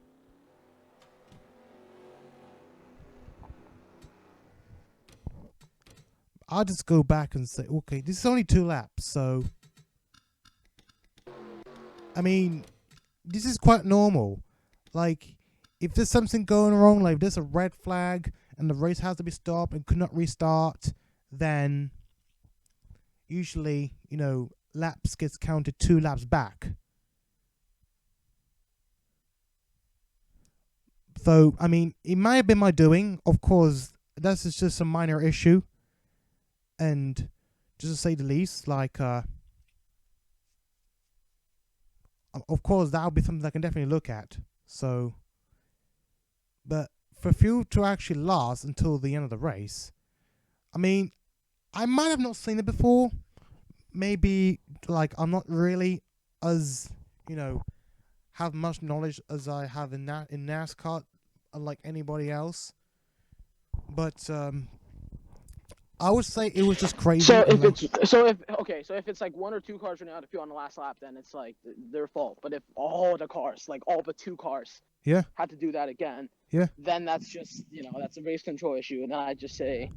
I'll just go back and say, okay, this is only 2 laps, so I mean, this is quite normal. Like, if there's something going wrong, like if there's a red flag and the race has to be stopped and could not restart, then usually, laps gets counted 2 laps back. So, I mean, it might have been my doing. Of course, that's just a minor issue. And just to say the least, like, of course, that'll be something I can definitely look at. So, but for fuel to actually last until the end of the race, I mean, I might have not seen it before. Maybe, like, I'm not really as, have much knowledge as I have in NASCAR, unlike anybody else. But I would say it was just crazy. So if it's like one or two cars running out of fuel on the last lap, then it's like their fault. But if all the cars, like all but two cars, Yeah. had to do that again, Yeah. then that's just that's a race control issue. And then I just say,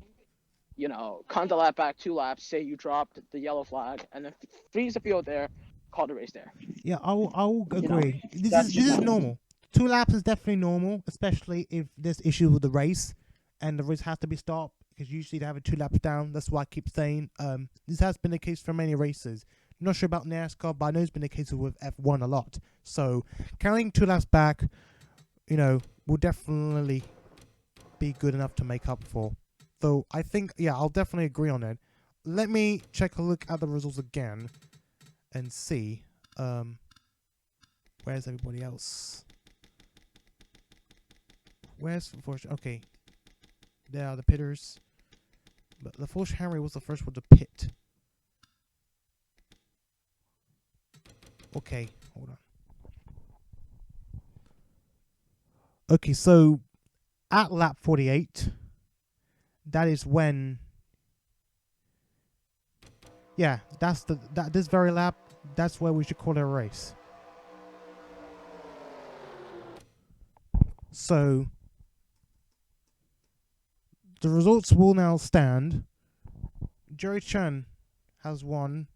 count the lap back 2 laps, say you dropped the yellow flag, and then freeze the field there, call the race there. Yeah, I'll agree. This that's is just my normal. 2 laps is definitely normal, especially if there's issues with the race and the race has to be stopped, because usually they have it 2 laps down. That's why I keep saying this has been the case for many races. I'm not sure about NASCAR, but I know it's been the case with F1 a lot. So counting 2 laps back, will definitely be good enough to make up for. So I think, I'll definitely agree on it. Let me check a look at the results again and see where's everybody else. Where's okay, there are the pitters, but the Force Henry was the first one to pit. Okay, hold on. Okay, so at lap 48, that is when, that's this very lap, that's where we should call it a race. So the results will now stand. Chen has won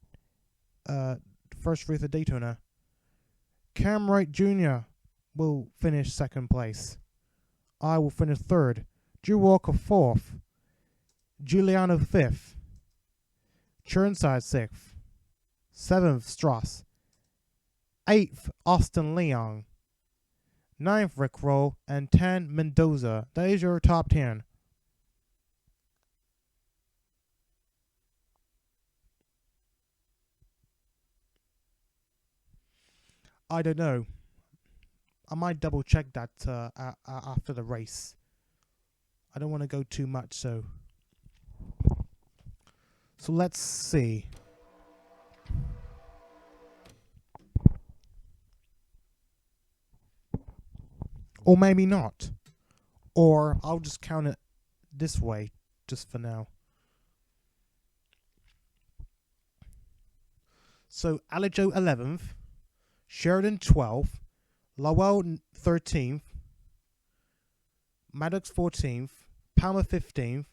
first race at Daytona. Wright Jr. will finish 2nd place. I will finish 3rd. Drew Walker 4th. Juliano 5th. Chirnside 6th. 7th Strauss. 8th Austin Liang. 9th Rick Roll, and 10 Mendoza. That is your top 10. I don't know. I might double check that after the race. I don't want to go too much, so let's see. Or maybe not. Or I'll just count it this way, just for now. So Alejo 11th, Sheridan 12th, Lowell 13th, Maddox 14th, Palmer 15th.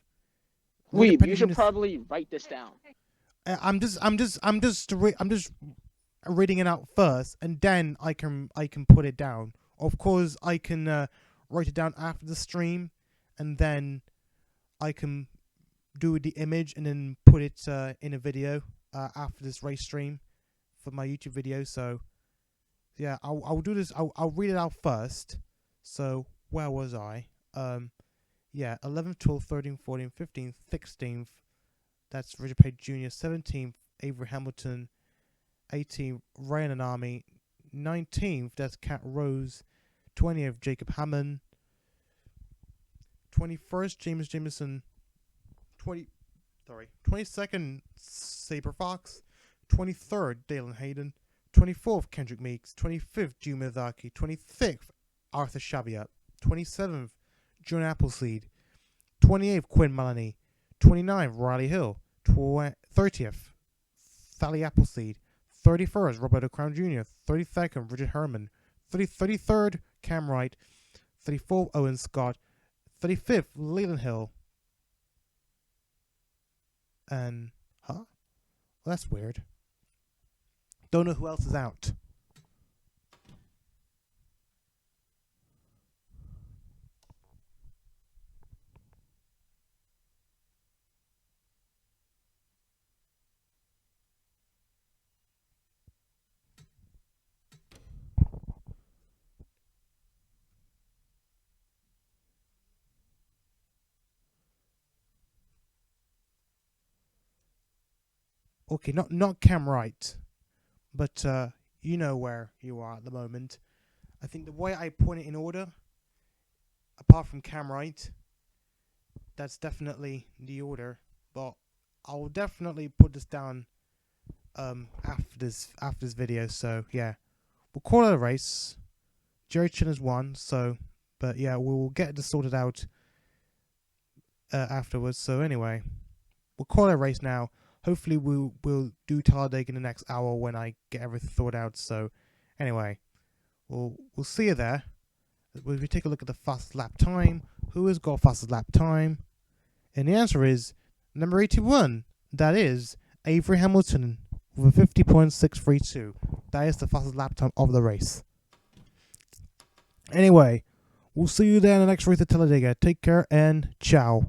Weeb, you should probably write this down. I'm just reading it out first, and then I can put it down. Of course, I can write it down after the stream, and then I can do the image and then put it in a video after this race stream for my YouTube video. So yeah, I'll do this. I'll read it out first. So where was I? 11th, 12th, 13th, 14th, 15th, 16th. That's Richard Page Jr. 17th, Avery Hamilton. 18th, Rei Ayanami. 19th, that's Cat Rose. 20th, Jacob Hammond. 21st, Jameson. 22nd, Saber Fox. 23rd, Dale and Hayden. 24th, Kendrick Meeks. 25th, Jim Mizaki. 26th, Arthur Shaviat. 27th, John Appleseed. 28th, Quinn Melanie. 29th, Riley Hill. 30th, Sally Appleseed. 31st, Roberto Crown Jr. 32nd, Richard Herman. 33rd, Cam Wright. 34th, Owen Scott. 35th, Leland Hill. And, well, that's weird. Don't know who else is out. Okay, not Cam Wright, but you know where you are at the moment. I think the way I put it in order, apart from Cam Wright, that's definitely the order. But I'll definitely put this down after this video. So yeah, we'll call it a race. Jerry Chen has won, so, but yeah, we'll get this sorted out afterwards. So anyway, we'll call it a race now. Hopefully we'll do Talladega in the next hour when I get everything thought out. So anyway, we'll see you there. If we take a look at the fastest lap time, who has got fastest lap time? And the answer is number 81. That is Avery Hamilton with a 50.632. That is the fastest lap time of the race. Anyway, we'll see you there in the next race at Talladega. Take care and ciao.